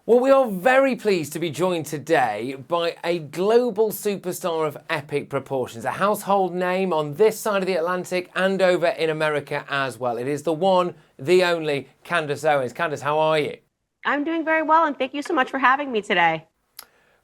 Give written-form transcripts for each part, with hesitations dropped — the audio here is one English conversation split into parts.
Well, we are very pleased to be joined today by a global superstar of epic proportions, a household name on this side of the Atlantic and over in America as well. It is the one, the only Candace Owens. Candace, how are you? I'm doing very well, and thank you so much for having me today.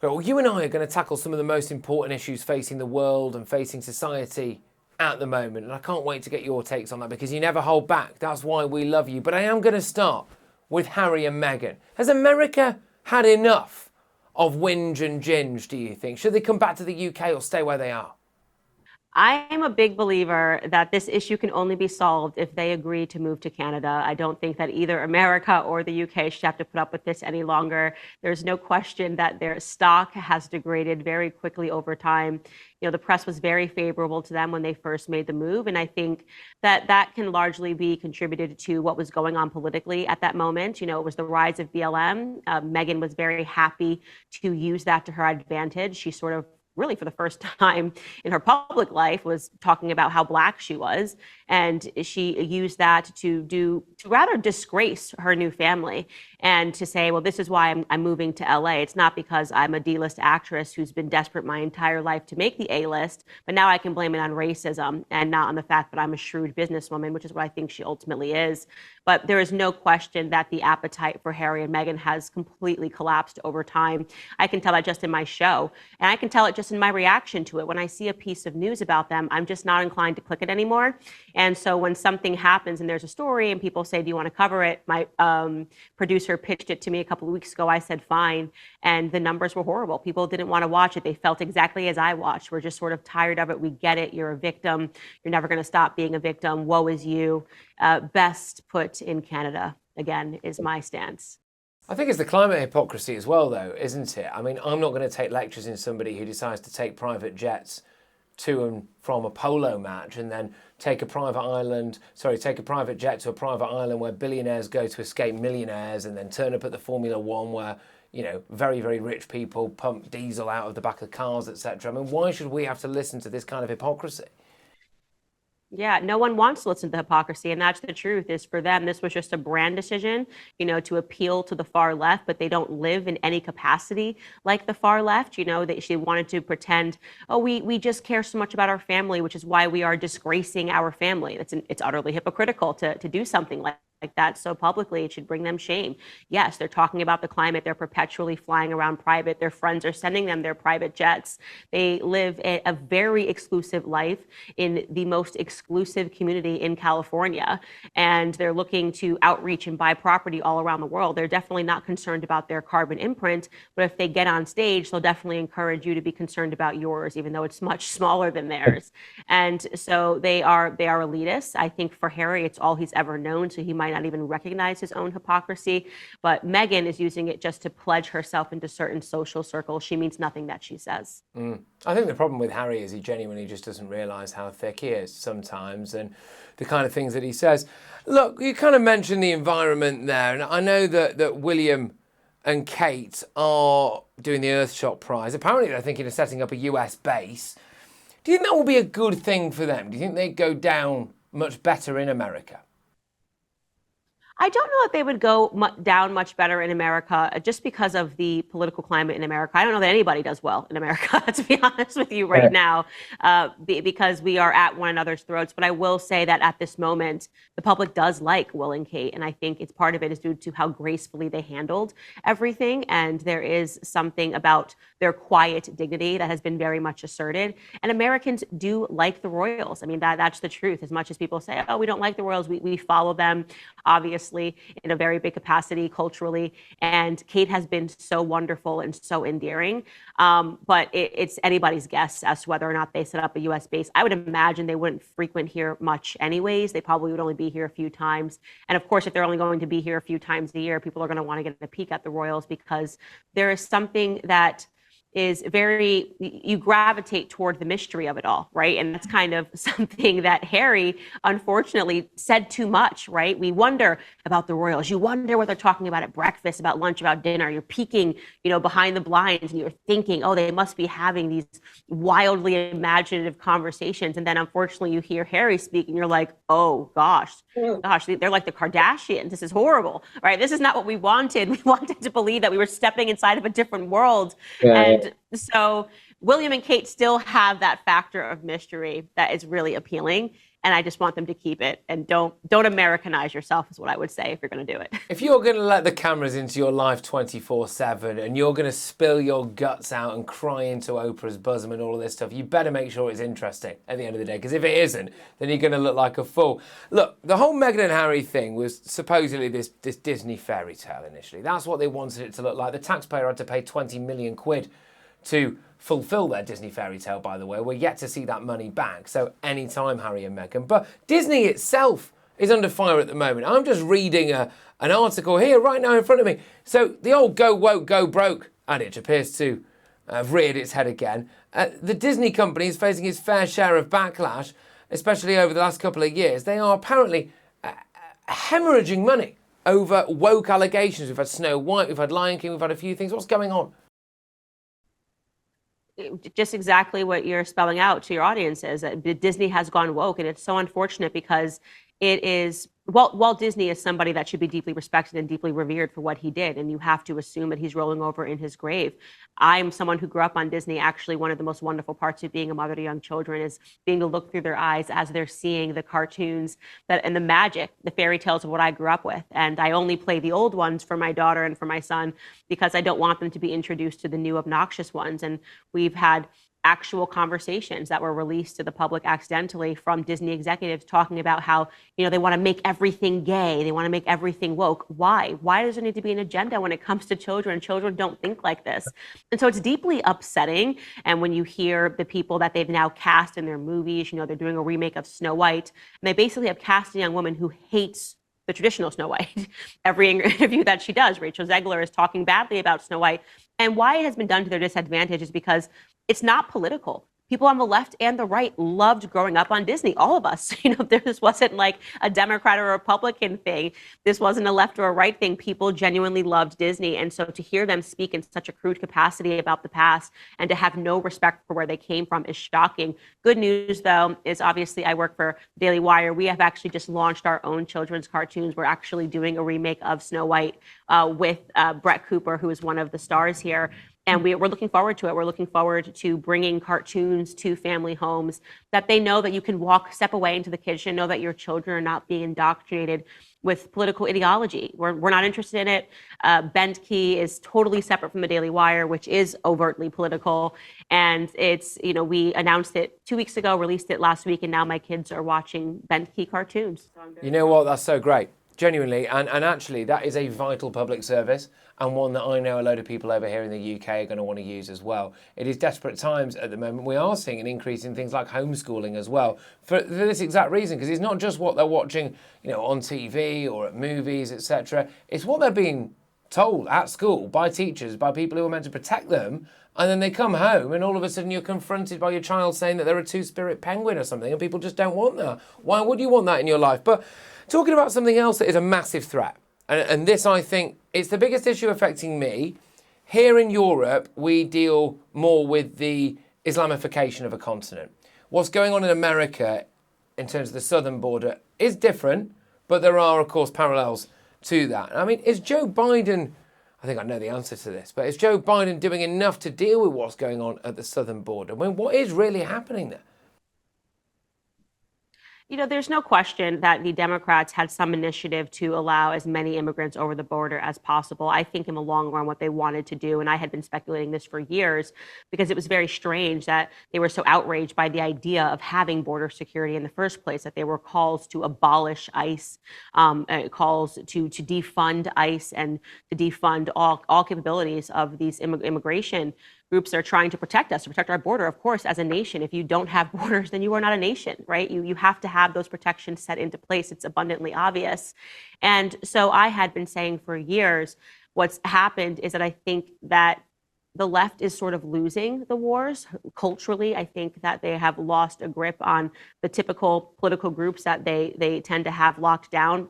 Well, you and I are going to tackle some of the most important issues facing the world and facing society at the moment, and I can't wait to get your takes on that because you never hold back. That's why we love you. But I am going to start with Harry and Meghan. Has America had enough of whinge and ginge, do you think? Should they come back to the UK or stay where they are? I am a big believer that this issue can only be solved if they agree to move to Canada. I don't think that either America or the UK should have to put up with this any longer. There's no question that their stock has degraded very quickly over time. The press was very favorable to them when they first made the move. And I think that that can largely be contributed to what was going on politically at that moment. It was the rise of BLM. Meghan was very happy to use that to her advantage. She sort of really for the first time in her public life was talking about how Black she was. And she used that to rather disgrace her new family and to say, well, this is why I'm moving to LA. It's not because I'm a D-list actress who's been desperate my entire life to make the A-list, but now I can blame it on racism and not on the fact that I'm a shrewd businesswoman, which is what I think she ultimately is. But there is no question that the appetite for Harry and Meghan has completely collapsed over time. I can tell that just in my show, and I can tell it just in my reaction to it. When I see a piece of news about them, I'm just not inclined to click it anymore. And so when something happens and there's a story and people say, do you want to cover it? My producer pitched it to me a couple of weeks ago. I said, fine. And the numbers were horrible. People didn't want to watch it. They felt exactly as I watched. We're just sort of tired of it. We get it. You're a victim. You're never going to stop being a victim. Woe is you. Best put in Canada, again, is my stance. I think it's the climate hypocrisy as well, though, isn't it? I mean, I'm not going to take lectures in somebody who decides to take private jets to and from a polo match and then take a private jet to a private island where billionaires go to escape millionaires and then turn up at the Formula One where, very, very rich people pump diesel out of the back of cars, etc. I mean, why should we have to listen to this kind of hypocrisy? Yeah, no one wants to listen to the hypocrisy, and that's the truth. Is for them, this was just a brand decision, to appeal to the far left, but they don't live in any capacity like the far left. That she wanted to pretend, oh, we just care so much about our family, which is why we are disgracing our family. It's utterly hypocritical to do something like that so publicly. It should bring them shame. Yes, they're talking about the climate. They're perpetually flying around private. Their friends are sending them their private jets. They live a very exclusive life in the most exclusive community in California. And they're looking to outreach and buy property all around the world. They're definitely not concerned about their carbon imprint, but if they get on stage, they'll definitely encourage you to be concerned about yours, even though it's much smaller than theirs. And so they are elitists. I think for Harry, it's all he's ever known. So he might not even recognize his own hypocrisy. But Meghan is using it just to pledge herself into certain social circles. She means nothing that she says. I think the problem with Harry is he genuinely just doesn't realise how thick he is sometimes and the kind of things that he says. Look, you kind of mentioned the environment there, and I know that William and Kate are doing the Earthshot Prize. Apparently they're thinking of setting up a US base. Do you think that will be a good thing for them? Do you think they'd go down much better in America? I don't know if they would go down much better in America just because of the political climate in America. I don't know that anybody does well in America, to be honest with you right now, because we are at one another's throats. But I will say that at this moment, the public does like Will and Kate. And I think it's part of it is due to how gracefully they handled everything. And there is something about their quiet dignity that has been very much asserted. And Americans do like the royals. I mean, that's the truth. As much as people say, oh, we don't like the royals, we follow them, obviously, in a very big capacity culturally. And Kate has been so wonderful and so endearing. But it's anybody's guess as to whether or not they set up a US base. I would imagine they wouldn't frequent here much anyways. They probably would only be here a few times. And of course, if they're only going to be here a few times a year, people are going to want to get a peek at the royals because there is something that is very, you gravitate toward the mystery of it all, right? And that's kind of something that Harry, unfortunately, said too much, right? We wonder about the royals. You wonder what they're talking about at breakfast, about lunch, about dinner. You're peeking, behind the blinds, and you're thinking, oh, they must be having these wildly imaginative conversations. And then, unfortunately, you hear Harry speak, and you're like, oh, gosh, they're like the Kardashians. This is horrible, right? This is not what we wanted. We wanted to believe that we were stepping inside of a different world. And so William and Kate still have that factor of mystery that is really appealing. And I just want them to keep it, and don't Americanize yourself is what I would say if you're going to do it. If you're going to let the cameras into your life 24/7 and you're going to spill your guts out and cry into Oprah's bosom and all of this stuff, you better make sure it's interesting at the end of the day, because if it isn't, then you're going to look like a fool. Look, the whole Meghan and Harry thing was supposedly this Disney fairy tale initially. That's what they wanted it to look like. The taxpayer had to pay 20 million quid to fulfill their Disney fairy tale, by the way. We're yet to see that money back, so anytime, Harry and Meghan. But Disney itself is under fire at the moment. I'm just reading an article here right now in front of me. So the old go woke, go broke adage appears to have reared its head again. The Disney company is facing its fair share of backlash, especially over the last couple of years. They are apparently hemorrhaging money over woke allegations. We've had Snow White, we've had Lion King, we've had a few things. What's going on? Just exactly what you're spelling out to your audience is that Disney has gone woke, and it's so unfortunate because it is, Walt Disney is somebody that should be deeply respected and deeply revered for what he did, and you have to assume that he's rolling over in his grave. I'm someone who grew up on Disney. Actually, one of the most wonderful parts of being a mother to young children is being able to look through their eyes as they're seeing the cartoons and the magic, the fairy tales of what I grew up with. And I only play the old ones for my daughter and for my son because I don't want them to be introduced to the new obnoxious ones. And we've had actual conversations that were released to the public accidentally from Disney executives talking about how, they want to make everything gay. They want to make everything woke. Why? Why does there need to be an agenda when it comes to children? Children don't think like this. And so it's deeply upsetting. And when you hear the people that they've now cast in their movies, they're doing a remake of Snow White, and they basically have cast a young woman who hates the traditional Snow White. Every interview that she does, Rachel Zegler is talking badly about Snow White. And why it has been done to their disadvantage is because it's not political. People on the left and the right loved growing up on Disney. All of us, this wasn't like a Democrat or a Republican thing. This wasn't a left or a right thing. People genuinely loved Disney. And so to hear them speak in such a crude capacity about the past and to have no respect for where they came from is shocking. Good news, though, is obviously I work for Daily Wire. We have actually just launched our own children's cartoons. We're actually doing a remake of Snow White with Brett Cooper, who is one of the stars here. And we're looking forward to it. We're looking forward to bringing cartoons to family homes that they know that you can step away into the kitchen, know that your children are not being indoctrinated with political ideology. We're not interested in it. Bent Key is totally separate from the Daily Wire, which is overtly political. And it's, we announced it 2 weeks ago, released it last week, and now my kids are watching Bent Key cartoons. You know what? That's so great. Genuinely, and actually, that is a vital public service, and one that I know a load of people over here in the UK are going to want to use as well. It is desperate times at the moment. We are seeing an increase in things like homeschooling as well, for this exact reason, because it's not just what they're watching, on TV or at movies, etc. It's what they're being told at school by teachers, by people who are meant to protect them, and then they come home and all of a sudden you're confronted by your child saying that they're a two-spirit penguin or something, and people just don't want that. Why would you want that in your life? But talking about something else that is a massive threat, and this, I think, it's the biggest issue affecting me. Here in Europe, we deal more with the Islamification of a continent. What's going on in America in terms of the southern border is different, but there are, of course, parallels to that. I mean, is Joe Biden, I think I know the answer to this, but is Joe Biden doing enough to deal with what's going on at the southern border? I mean, what is really happening there? There's no question that the Democrats had some initiative to allow as many immigrants over the border as possible. I think in the long run, what they wanted to do, and I had been speculating this for years, because it was very strange that they were so outraged by the idea of having border security in the first place, that there were calls to abolish ICE, calls to defund ICE and to defund all capabilities of these immigration groups that are trying to protect us, to protect our border, of course, as a nation. If you don't have borders, then you are not a nation, right? You have to have those protections set into place. It's abundantly obvious. And so I had been saying for years, what's happened is that I think that the left is sort of losing the wars. Culturally, I think that they have lost a grip on the typical political groups that they tend to have locked down,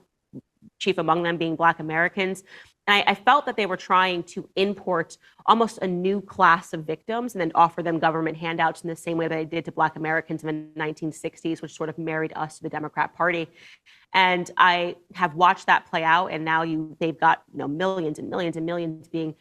chief among them being Black Americans. And I felt that they were trying to import almost a new class of victims and then offer them government handouts in the same way that they did to Black Americans in the 1960s, which sort of married us to the Democrat Party. And I have watched that play out, and now they've got millions and millions and millions being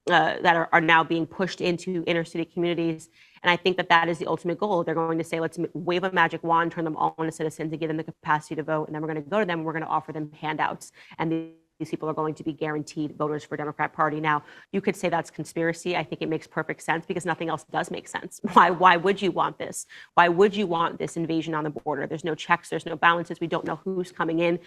that are now being pushed into inner city communities. And I think that is the ultimate goal. They're going to say, let's wave a magic wand, turn them all into citizens, and give them the capacity to vote. And then we're going to go to them, and we're going to offer them handouts. And these people are going to be guaranteed voters for Democrat Party. Now, you could say that's conspiracy. I think it makes perfect sense because nothing else does make sense. Why would you want this? Why would you want this invasion on the border? There's no checks. There's no balances. We don't know who's coming in.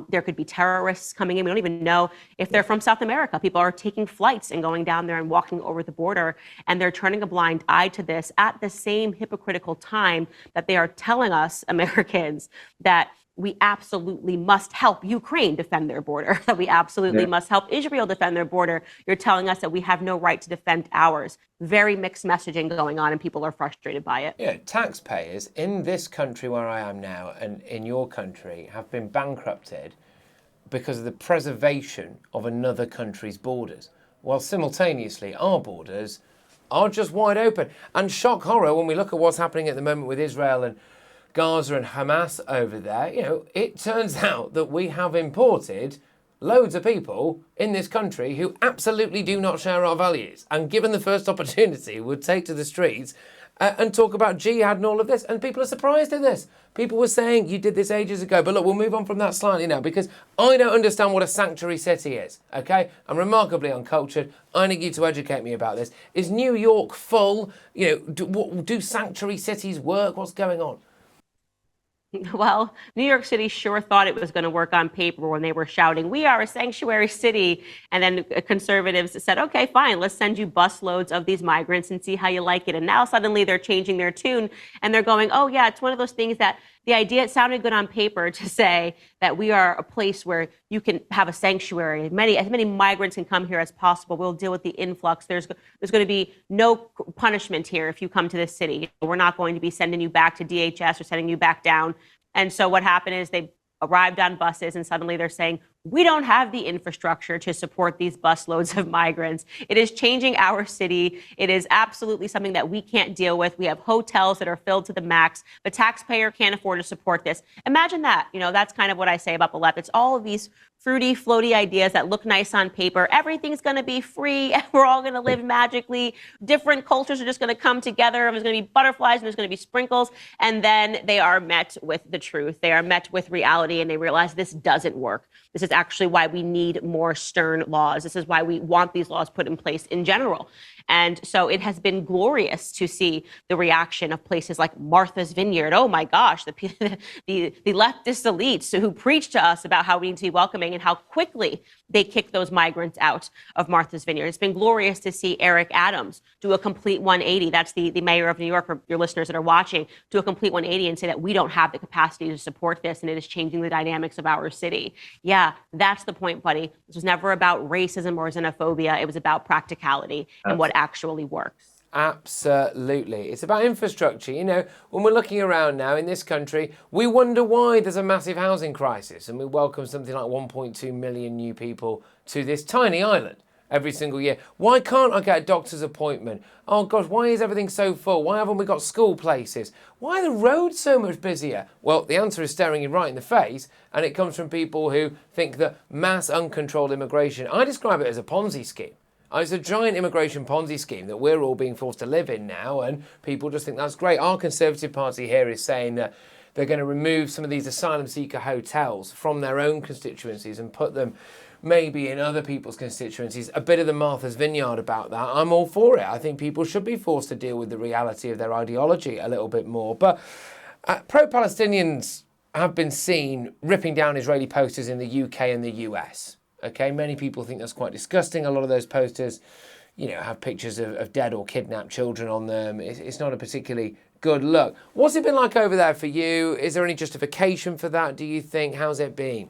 There could be terrorists coming in. We don't even know if they're from South America. People are taking flights and going down there and walking over the border, and they're turning a blind eye to this at the same hypocritical time that they are telling us, Americans, that we absolutely must help Ukraine defend their border, that we absolutely must help Israel defend their border. You're telling us that we have no right to defend ours. Very mixed messaging going on, and people are frustrated by it. Yeah, taxpayers in this country where I am now and in your country have been bankrupted because of the preservation of another country's borders, while simultaneously our borders are just wide open. And shock horror, when we look at what's happening at the moment with Israel and Gaza and Hamas over there, it turns out that we have imported loads of people in this country who absolutely do not share our values, and given the first opportunity would take to the streets and talk about jihad and all of this. And people are surprised at this. People were saying, you did this ages ago. But look, we'll move on from that slightly now, because I don't understand what a sanctuary city is, okay? I'm remarkably uncultured. I need you to educate me about this. Is New York full? Do sanctuary cities work? What's going on? Well, New York City sure thought it was going to work on paper when they were shouting, we are a sanctuary city. And then conservatives said, okay, fine, let's send you busloads of these migrants and see how you like it. And now suddenly they're changing their tune and they're going, oh, yeah, it's one of those things that the idea, it sounded good on paper to say that we are a place where you can have a sanctuary. As many migrants can come here as possible. We'll deal with the influx. There's going to be no punishment here if you come to this city. We're not going to be sending you back to DHS or sending you back down. And so what happened is they arrived on buses and suddenly they're saying, we don't have the infrastructure to support these busloads of migrants. It is changing our city. It is absolutely something that we can't deal with. We have hotels that are filled to the max. The taxpayer can't afford to support this. Imagine that. That's kind of what I say about the left. It's all of these fruity, floaty ideas that look nice on paper. Everything's going to be free. We're all going to live magically. Different cultures are just going to come together. There's going to be butterflies and there's going to be sprinkles. And then they are met with the truth. They are met with reality, and they realize this doesn't work. This is actually why we need more stern laws. This is why we want these laws put in place in general. And so it has been glorious to see the reaction of places like Martha's Vineyard. Oh my gosh, the leftist elites who preach to us about how we need to be welcoming and how quickly they kick those migrants out of Martha's Vineyard. It's been glorious to see Eric Adams do a complete 180. That's the mayor of New York, for your listeners that are watching, do a complete 180 and say that we don't have the capacity to support this and it is changing the dynamics of our city. Yeah, that's the point, buddy. This was never about racism or xenophobia. It was about practicality and what actually works. Absolutely. It's about infrastructure. When we're looking around now in this country, we wonder why there's a massive housing crisis, and we welcome something like 1.2 million new people to this tiny island every single year. Why can't I get a doctor's appointment? Oh gosh, why is everything so full? Why haven't we got school places? Why are the roads so much busier? Well, the answer is staring you right in the face, and it comes from people who think that mass uncontrolled immigration, I describe it as a Ponzi scheme. It's a giant immigration Ponzi scheme that we're all being forced to live in now, and people just think that's great. Our Conservative Party here is saying that they're going to remove some of these asylum seeker hotels from their own constituencies and put them maybe in other people's constituencies. A bit of the Martha's Vineyard about that. I'm all for it. I think people should be forced to deal with the reality of their ideology a little bit more. But pro-Palestinians have been seen ripping down Israeli posters in the UK and the US. Okay, many people think that's quite disgusting. A lot of those posters, have pictures of dead or kidnapped children on them. It's not a particularly good look. What's it been like over there for you? Is there any justification for that, do you think? How's it been?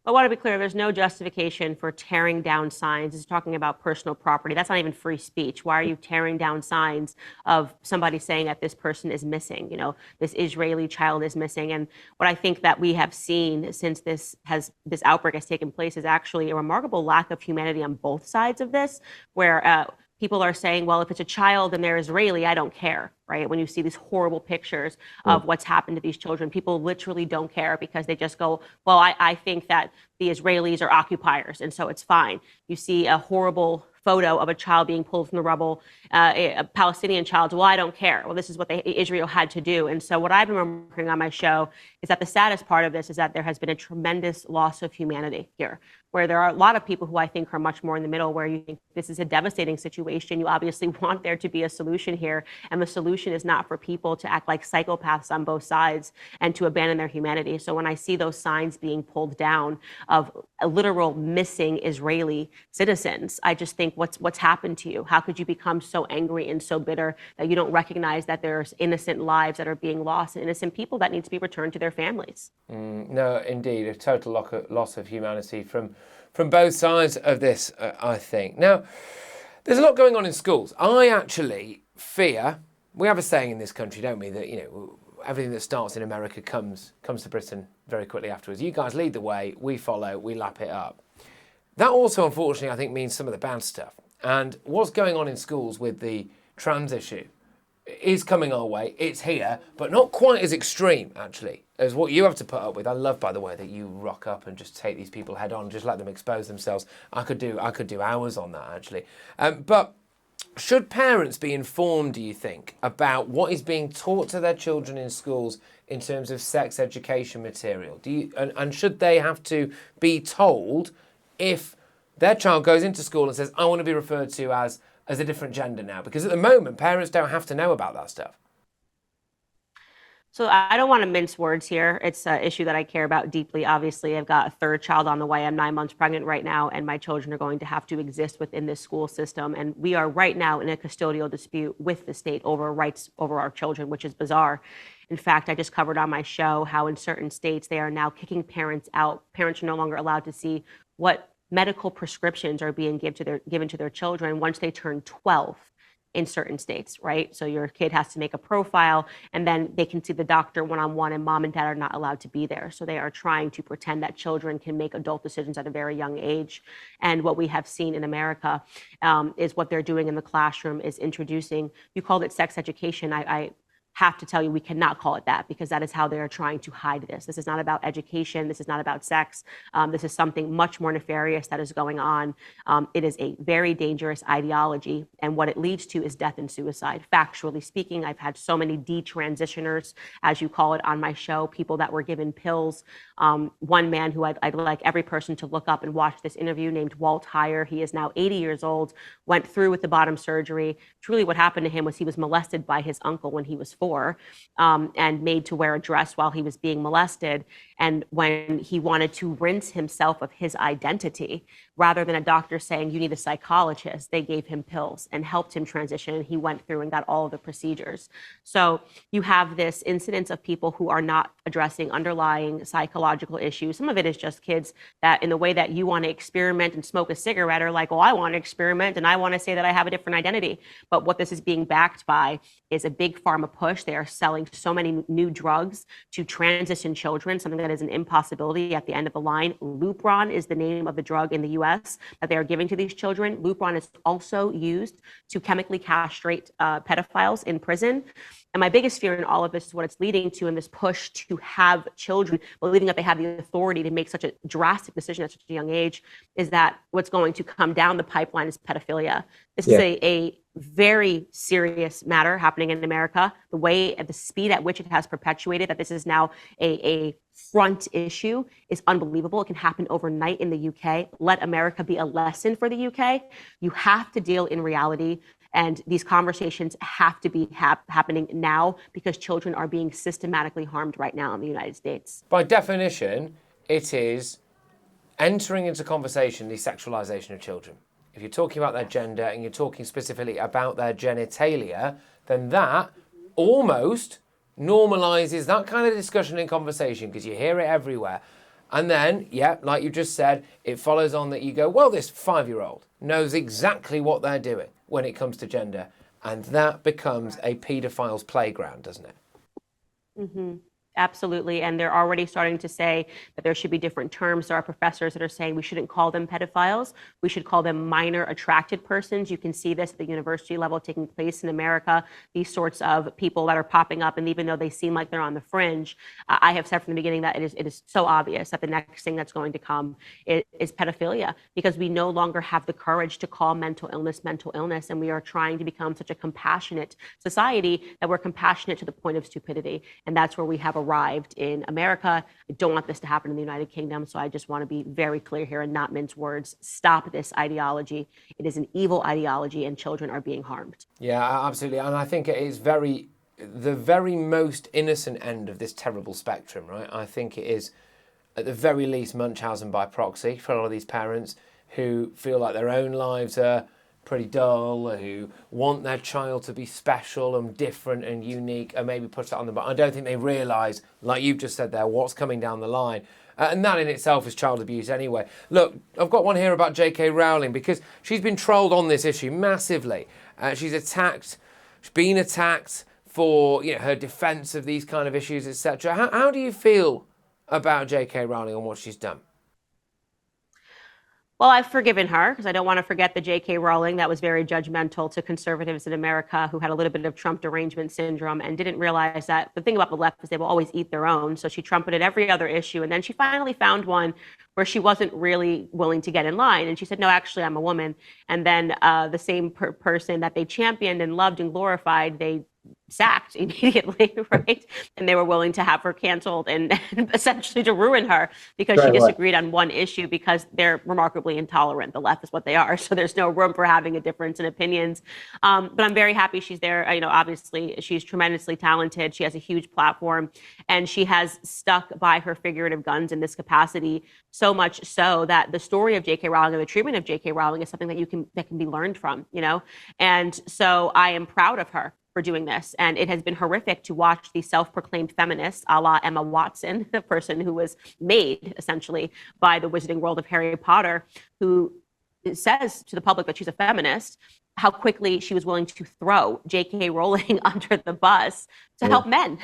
I want to be clear, there's no justification for tearing down signs. It's talking about personal property. That's not even free speech. Why are you tearing down signs of somebody saying that this person is missing? You know, this Israeli child is missing. And what I think that we have seen since this outbreak has taken place is actually a remarkable lack of humanity on both sides of this, where people are saying, well, if it's a child and they're Israeli, I don't care, right? When you see these horrible pictures of what's happened to these children, people literally don't care because they just go, well, I think that the Israelis are occupiers, and so it's fine. You see a horrible photo of a child being pulled from the rubble, a Palestinian child, well, I don't care. Well, this is what Israel had to do. And so what I've been remarking on my show is that the saddest part of this is that there has been a tremendous loss of humanity here, where there are a lot of people who I think are much more in the middle, where you think this is a devastating situation. You obviously want there to be a solution here. And the solution is not for people to act like psychopaths on both sides and to abandon their humanity. So when I see those signs being pulled down of a literal missing Israeli citizens, I just think, what's happened to you? How could you become so angry and so bitter that you don't recognize that there's innocent lives that are being lost and innocent people that need to be returned to their families? No, indeed, a total loss of humanity from both sides of this, I think. Now, there's a lot going on in schools. I actually fear, we have a saying in this country, don't we, that, you know, everything that starts in America comes to Britain very quickly afterwards. You guys lead the way, we follow, we lap it up. That also, unfortunately, I think means some of the bad stuff. And what's going on in schools with the trans issue is coming our way. It's here, but not quite as extreme, actually, as what you have to put up with. I love, by the way, that you rock up and just take these people head on, just let them expose themselves. I could do hours on that, actually. But should parents be informed, do you think, about what is being taught to their children in schools in terms of sex education material? And should they have to be told if their child goes into school and says, I want to be referred to as a different gender now? Because at the moment, parents don't have to know about that stuff. So I don't want to mince words here. It's an issue that I care about deeply. Obviously, I've got a third child on the way. I'm 9 months pregnant right now, and my children are going to have to exist within this school system. And we are right now in a custodial dispute with the state over rights over our children, which is bizarre. In fact, I just covered on my show how in certain states they are now kicking parents out. Parents are no longer allowed to see what medical prescriptions are being given to their children once they turn 12 in certain states, right? So your kid has to make a profile and then they can see the doctor one-on-one, and mom and dad are not allowed to be there. So they are trying to pretend that children can make adult decisions at a very young age. And what we have seen in America is what they're doing in the classroom is introducing, you called it sex education. I have to tell you, we cannot call it that, because that is how they are trying to hide this. This is not about education. This is not about sex. This is something much more nefarious that is going on. It is a very dangerous ideology, and what it leads to is death and suicide. Factually speaking, I've had so many detransitioners, as you call it, on my show, people that were given pills. One man who I'd like every person to look up and watch this interview, named Walt Heyer. He is now 80 years old, went through with the bottom surgery. Truly what happened to him was he was molested by his uncle when he was 4, and made to wear a dress while he was being molested. And when he wanted to rinse himself of his identity, rather than a doctor saying you need a psychologist, they gave him pills and helped him transition. And he went through and got all of the procedures. So you have this incidence of people who are not addressing underlying psychological issues. Some of it is just kids that, in the way that you want to experiment and smoke a cigarette, are like, well, I want to experiment and I want to say that I have a different identity. But what this is being backed by is a big pharma push. They are selling so many new drugs to transition children, something that is an impossibility at the end of the line. Lupron is the name of the drug in the US that they are giving to these children. Lupron is also used to chemically castrate pedophiles in prison. And my biggest fear in all of this is what it's leading to, in this push to have children believing that they have the authority to make such a drastic decision at such a young age, is that what's going to come down the pipeline is pedophilia. This is a very serious matter happening in America. The way at the speed at which it has perpetuated, that this is now a front issue, is unbelievable. It can happen overnight in the UK. Let America be a lesson for the UK. You have to deal in reality. And these conversations have to be happening now, because children are being systematically harmed right now in the United States. By definition, it is entering into conversation the sexualization of children. If you're talking about their gender and you're talking specifically about their genitalia, then that almost normalizes that kind of discussion and conversation, because you hear it everywhere. And then, yeah, like you just said, it follows on that you go, well, this 5-year-old knows exactly what they're doing when it comes to gender. And that becomes a paedophile's playground, doesn't it? Mm-hmm. Absolutely. And they're already starting to say that there should be different terms. There are professors that are saying we shouldn't call them pedophiles. We should call them minor attracted persons. You can see this at the university level taking place in America, these sorts of people that are popping up. And even though they seem like they're on the fringe, I have said from the beginning that it is so obvious that the next thing that's going to come is pedophilia, because we no longer have the courage to call mental illness. And we are trying to become such a compassionate society that we're compassionate to the point of stupidity. And that's where we have arrived in America. I don't want this to happen in the United Kingdom, so I just want to be very clear here and not mince words. Stop this ideology. It is an evil ideology, and children are being harmed. Yeah, absolutely. And I think it is the very most innocent end of this terrible spectrum, right? I think it is, at the very least, Munchausen by proxy for a lot of these parents who feel like their own lives are pretty dull, who want their child to be special and different and unique, and maybe push that on them. But I don't think they realise, like you've just said there, what's coming down the line. And that in itself is child abuse anyway. Look, I've got one here about JK Rowling, because she's been trolled on this issue massively. She's been attacked for her defence of these kind of issues, etc. How do you feel about JK Rowling and what she's done? Well, I've forgiven her because I don't want to forget the J.K. Rowling that was very judgmental to conservatives in America who had a little bit of Trump derangement syndrome and didn't realize that the thing about the left is they will always eat their own. So she trumpeted every other issue. And then she finally found one where she wasn't really willing to get in line. And she said, no, actually, I'm a woman. And then the same person that they championed and loved and glorified, they sacked immediately, right? And they were willing to have her canceled and essentially to ruin her because she disagreed on one issue, because they're remarkably intolerant. The left is what they are. So there's no room for having a difference in opinions. But I'm very happy she's there. Obviously, she's tremendously talented. She has a huge platform, and she has stuck by her figurative guns in this capacity, so much so that the story of J.K. Rowling and the treatment of J.K. Rowling is something that can be learned from, And so I am proud of her for doing this. And it has been horrific to watch the self-proclaimed feminists, a la Emma Watson, the person who was made essentially by the Wizarding World of Harry Potter, who says to the public that she's a feminist, how quickly she was willing to throw J.K. Rowling under the bus to help men,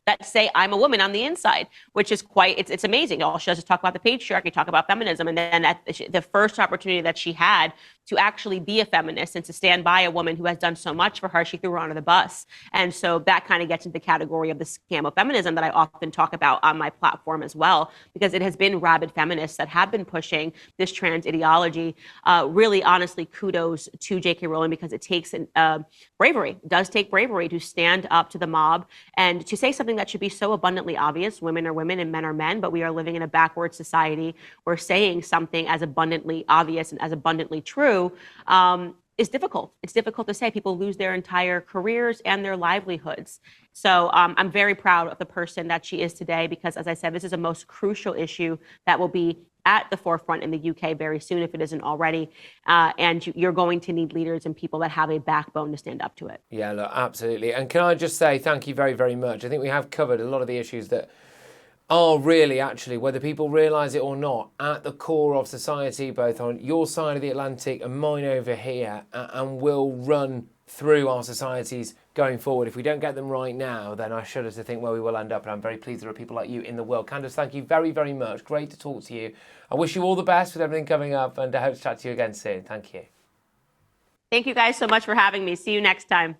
that say, I'm a woman on the inside, which is it's amazing. All she does is talk about the patriarchy, talk about feminism. And then at the first opportunity that she had to actually be a feminist and to stand by a woman who has done so much for her, she threw her under the bus. And so that kind of gets into the category of the scam of feminism that I often talk about on my platform as well, because it has been rabid feminists that have been pushing this trans ideology. Really, honestly, kudos to J.K. Rowling, because it takes bravery. It does take bravery to stand up to the mob and to say something that should be so abundantly obvious. Women are women and men are men, but we are living in a backward society where saying something as abundantly obvious and as abundantly true is difficult. It's difficult to say. People lose their entire careers and their livelihoods. So I'm very proud of the person that she is today, because, as I said, this is a most crucial issue that will be at the forefront in the UK very soon, if it isn't already. And you're going to need leaders and people that have a backbone to stand up to it. Yeah, look, absolutely. And can I just say thank you very, very much. I think we have covered a lot of the issues that are really, actually, whether people realise it or not, at the core of society, both on your side of the Atlantic and mine over here, and will run through our societies going forward. If we don't get them right now, then I shudder to think where we will end up. And I'm very pleased there are people like you in the world. Candace, thank you very, very much. Great to talk to you. I wish you all the best with everything coming up, and I hope to chat to you again soon. Thank you. Thank you guys so much for having me. See you next time.